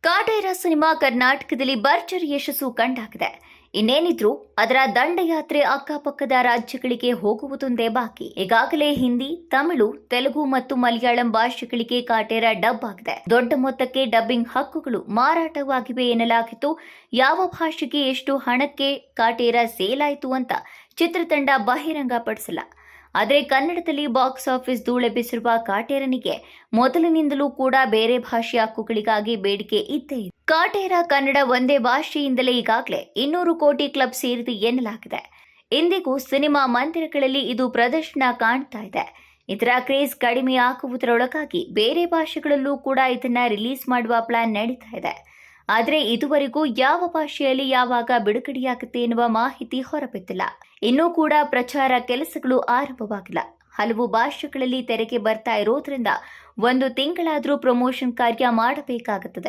Kaatera cinema ಕರ್ನಾಟಕದಲ್ಲಿ ಭರ್ಜರಿ ಯಶಸ್ಸು ಕಂಡಾಗಿದೆ. ಇನ್ನೇನಿದ್ರೂ ಅದರ ದಂಡಯಾತ್ರೆ ಅಕ್ಕಪಕ್ಕದ ರಾಜ್ಯಗಳಿಗೆ ಹೋಗುವುದೊಂದೇ ಬಾಕಿ. ಈಗಾಗಲೇ ಹಿಂದಿ, ತಮಿಳು, ತೆಲುಗು ಮತ್ತು ಮಲಯಾಳಂ ಭಾಷೆಗಳಿಗೆ ಕಾಟೇರ ಡಬ್ ಆಗಿದೆ. ದೊಡ್ಡ ಮೊತ್ತಕ್ಕೆ ಡಬ್ಬಿಂಗ್ ಹಕ್ಕುಗಳು ಮಾರಾಟವಾಗಿವೆ ಎನ್ನಲಾಗಿತ್ತು. ಯಾವ ಭಾಷೆಗೆ ಎಷ್ಟು ಹಣಕ್ಕೆ ಕಾಟೇರ ಸೇಲ್ ಆಯಿತು ಅಂತ ಚಿತ್ರತಂಡ ಬಹಿರಂಗಪಡಿಸಿಲ್ಲ. ಆದರೆ ಕನ್ನಡದಲ್ಲಿ ಬಾಕ್ಸ್ ಆಫೀಸ್ ಧೂಳೆಬ್ಬಿಸಿರುವ ಕಾಟೇರನಿಗೆ ಮೊದಲಿನಿಂದಲೂ ಕೂಡ ಬೇರೆ ಭಾಷೆಯ ಹಕ್ಕುಗಳಿಗಾಗಿ ಬೇಡಿಕೆ ಇದ್ದೇ ಇದೆ. ಕಾಟೇರ ಕನ್ನಡ ಒಂದೇ ಭಾಷೆಯಿಂದಲೇ ಈಗಾಗಲೇ 200 ಕೋಟಿ ಕ್ಲಬ್ ಸೇರಿದೆ ಎನ್ನಲಾಗಿದೆ. ಇಂದಿಗೂ ಸಿನಿಮಾ ಮಂದಿರಗಳಲ್ಲಿ ಇದು ಪ್ರದರ್ಶನ ಕಾಣ್ತಾ ಇದೆ. ಇದರ ಕ್ರೇಜ್ ಕಡಿಮೆ ಆಗುವುದರೊಳಗಾಗಿ ಬೇರೆ ಭಾಷೆಗಳಲ್ಲೂ ಕೂಡ ಇದನ್ನ ರಿಲೀಸ್ ಮಾಡುವ ಪ್ಲಾನ್ ನಡೀತಾ ಇದೆ. ಆದರೆ ಇದುವರೆಗೂ ಯಾವ ಭಾಷೆಯಲ್ಲಿ ಯಾವಾಗ ಬಿಡುಗಡೆಯಾಗುತ್ತೆ ಎನ್ನುವ ಮಾಹಿತಿ ಹೊರಬಿದ್ದಿಲ್ಲ. ಇನ್ನೂ ಕೂಡ ಪ್ರಚಾರ ಕೆಲಸಗಳು ಆರಂಭವಾಗಿಲ್ಲ. ಹಲವು ಭಾಷೆಗಳಲ್ಲಿ ತೆರೆಗೆ ಬರ್ತಾ ಇರೋದ್ರಿಂದ 1 ತಿಂಗಳಾದರೂ ಪ್ರಮೋಷನ್ ಕಾರ್ಯ ಮಾಡಬೇಕಾಗುತ್ತದೆ.